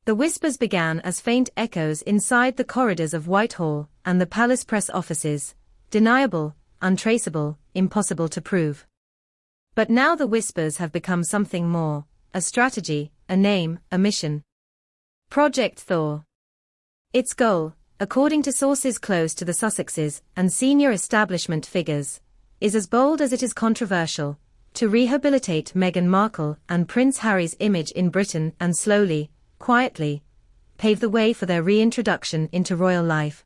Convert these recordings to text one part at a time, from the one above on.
The whispers began as faint echoes inside the corridors of Whitehall and the palace press offices, deniable, untraceable, impossible to prove. But now the whispers have become something more, a strategy, a name, a mission. Project Thor. Its goal, according to sources close to the Sussexes and senior establishment figures, is as bold as it is controversial: to rehabilitate Meghan Markle and Prince Harry's image in Britain and slowly, quietly, pave the way for their reintroduction into royal life.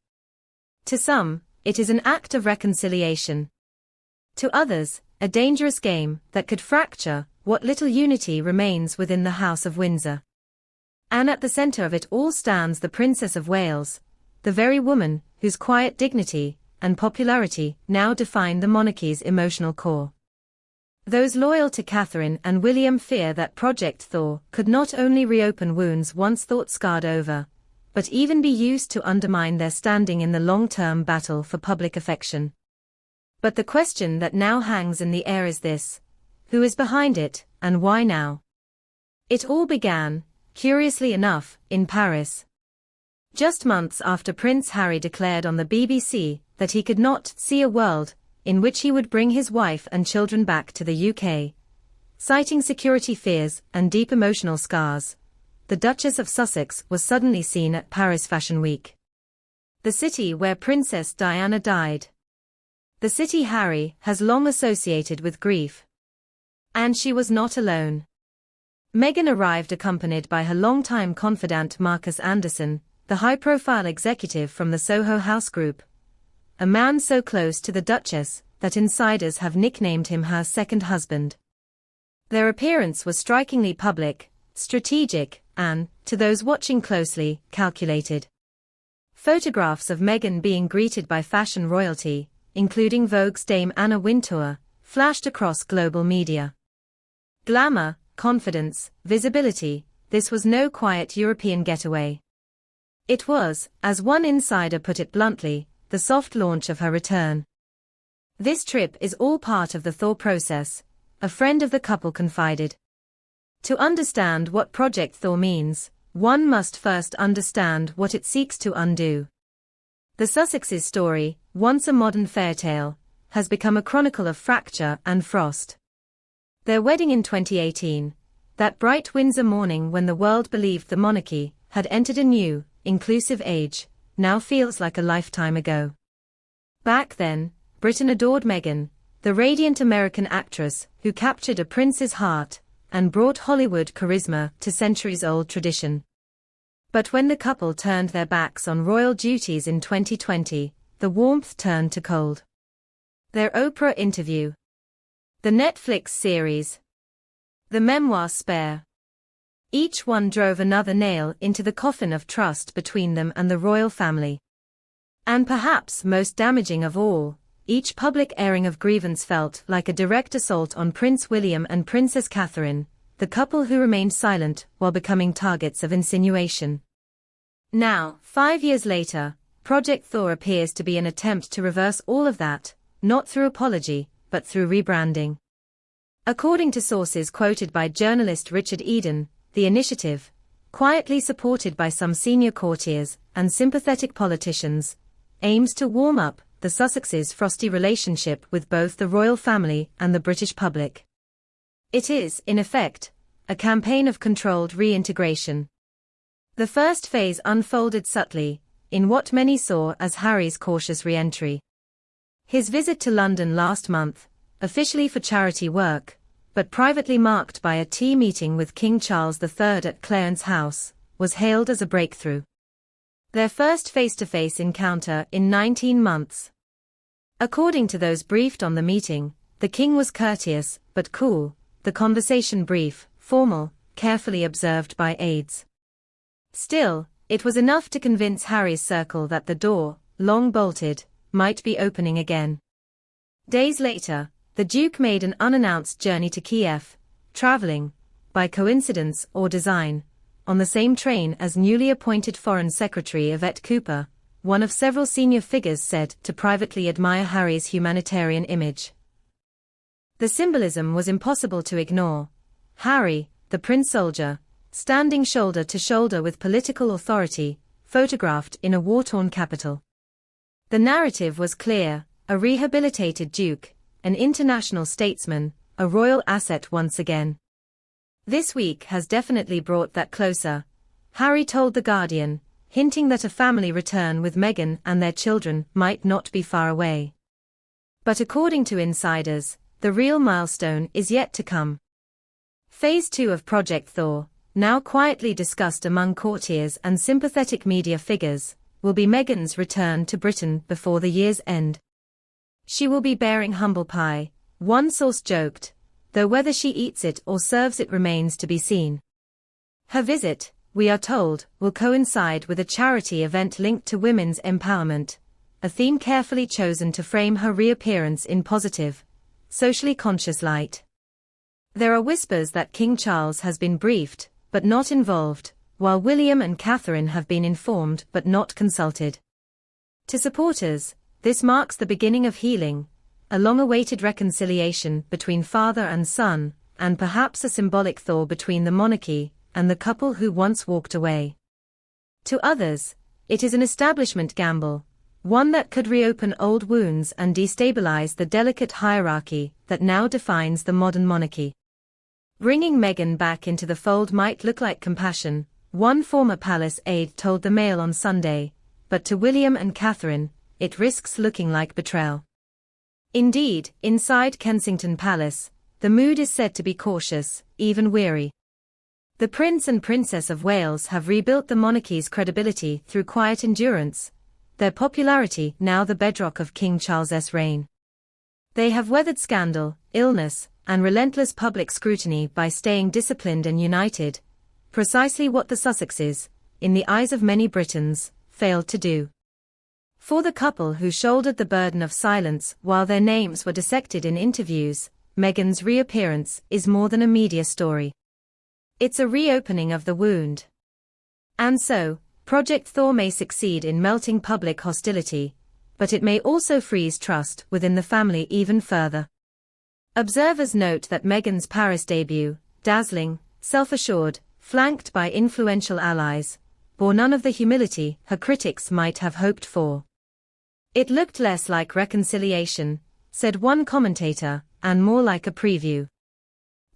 To some, it is an act of reconciliation. To others, a dangerous game that could fracture what little unity remains within the House of Windsor. And at the center of it all stands the Princess of Wales, the very woman whose quiet dignity and popularity now define the monarchy's emotional core. Those loyal to Catherine and William fear that Project Thor could not only reopen wounds once thought scarred over, but even be used to undermine their standing in the long-term battle for public affection. But the question that now hangs in the air is this: who is behind it, and why now? It all began, curiously enough, in Paris. Just months after Prince Harry declared on the BBC that he could not see a world in which he would bring his wife and children back to the UK. Citing security fears and deep emotional scars, the Duchess of Sussex was suddenly seen at Paris Fashion Week. The city where Princess Diana died. The city Harry has long associated with grief. And she was not alone. Meghan arrived accompanied by her longtime confidant Marcus Anderson, the high-profile executive from the Soho House Group. A man so close to the Duchess that insiders have nicknamed him her second husband. Their appearance was strikingly public, strategic, and, to those watching closely, calculated. Photographs of Meghan being greeted by fashion royalty, including Vogue's Dame Anna Wintour, flashed across global media. Glamour, confidence, visibility, this was no quiet European getaway. It was, as one insider put it bluntly, the soft launch of her return. This trip is all part of the Thor process, a friend of the couple confided. To understand what Project Thor means, one must first understand what it seeks to undo. The Sussexes' story, once a modern fairytale, has become a chronicle of fracture and frost. Their wedding in 2018, that bright Windsor morning when the world believed the monarchy had entered a new, inclusive age, now feels like a lifetime ago. Back then, Britain adored Meghan, the radiant American actress who captured a prince's heart and brought Hollywood charisma to centuries-old tradition. But when the couple turned their backs on royal duties in 2020, the warmth turned to cold. Their Oprah interview, the Netflix series, the memoir Spare. Each one drove another nail into the coffin of trust between them and the royal family. And perhaps most damaging of all, each public airing of grievance felt like a direct assault on Prince William and Princess Catherine, the couple who remained silent while becoming targets of insinuation. Now, 5 years later, Project Thor appears to be an attempt to reverse all of that, not through apology, but through rebranding. According to sources quoted by journalist Richard Eden, the initiative, quietly supported by some senior courtiers and sympathetic politicians, aims to warm up the Sussexes' frosty relationship with both the royal family and the British public. It is, in effect, a campaign of controlled reintegration. The first phase unfolded subtly, in what many saw as Harry's cautious re-entry. His visit to London last month, officially for charity work, but privately marked by a tea meeting with King Charles III at Clarence House, was hailed as a breakthrough. Their first face-to-face encounter in 19 months. According to those briefed on the meeting, the king was courteous, but cool, the conversation brief, formal, carefully observed by aides. Still, it was enough to convince Harry's circle that the door, long bolted, might be opening again. Days later, the Duke made an unannounced journey to Kiev, traveling, by coincidence or design, on the same train as newly appointed Foreign Secretary Yvette Cooper, one of several senior figures said to privately admire Harry's humanitarian image. The symbolism was impossible to ignore. Harry, the Prince Soldier, standing shoulder to shoulder with political authority, photographed in a war-torn capital. The narrative was clear: a rehabilitated duke, an international statesman, a royal asset once again. This week has definitely brought that closer, Harry told The Guardian, hinting that a family return with Meghan and their children might not be far away. But according to insiders, the real milestone is yet to come. Phase 2 of Project Thor, now quietly discussed among courtiers and sympathetic media figures, will be Meghan's return to Britain before the year's end. She will be bearing humble pie, one source joked, though whether she eats it or serves it remains to be seen. Her visit, we are told, will coincide with a charity event linked to women's empowerment, a theme carefully chosen to frame her reappearance in positive, socially conscious light. There are whispers that King Charles has been briefed, but not involved, while William and Catherine have been informed but not consulted. To supporters, this marks the beginning of healing, a long-awaited reconciliation between father and son, and perhaps a symbolic thaw between the monarchy and the couple who once walked away. To others, it is an establishment gamble, one that could reopen old wounds and destabilize the delicate hierarchy that now defines the modern monarchy. Bringing Meghan back into the fold might look like compassion, one former palace aide told the Mail on Sunday, but to William and Catherine, it risks looking like betrayal. Indeed, inside Kensington Palace, the mood is said to be cautious, even weary. The Prince and Princess of Wales have rebuilt the monarchy's credibility through quiet endurance, their popularity now the bedrock of King Charles's reign. They have weathered scandal, illness, and relentless public scrutiny by staying disciplined and united, precisely what the Sussexes, in the eyes of many Britons, failed to do. For the couple who shouldered the burden of silence while their names were dissected in interviews, Meghan's reappearance is more than a media story. It's a reopening of the wound. And so, Project Thor may succeed in melting public hostility, but it may also freeze trust within the family even further. Observers note that Meghan's Paris debut, dazzling, self-assured, flanked by influential allies, bore none of the humility her critics might have hoped for. It looked less like reconciliation, said one commentator, and more like a preview.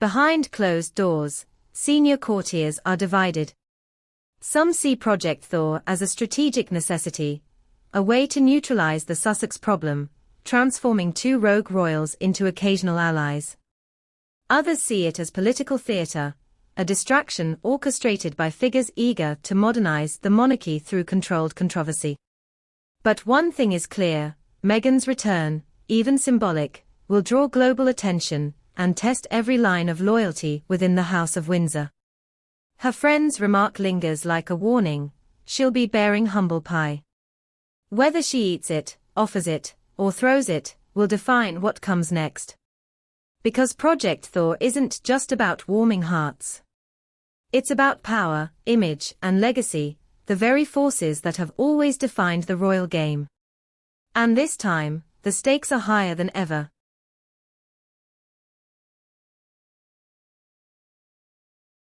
Behind closed doors, senior courtiers are divided. Some see Project Thor as a strategic necessity, a way to neutralize the Sussex problem, transforming two rogue royals into occasional allies. Others see it as political theater, a distraction orchestrated by figures eager to modernize the monarchy through controlled controversy. But one thing is clear: Meghan's return, even symbolic, will draw global attention and test every line of loyalty within the House of Windsor. Her friend's remark lingers like a warning: she'll be bearing humble pie. Whether she eats it, offers it, or throws it, will define what comes next. Because Project Thor isn't just about warming hearts. It's about power, image, and legacy, the very forces that have always defined the royal game. And this time, the stakes are higher than ever.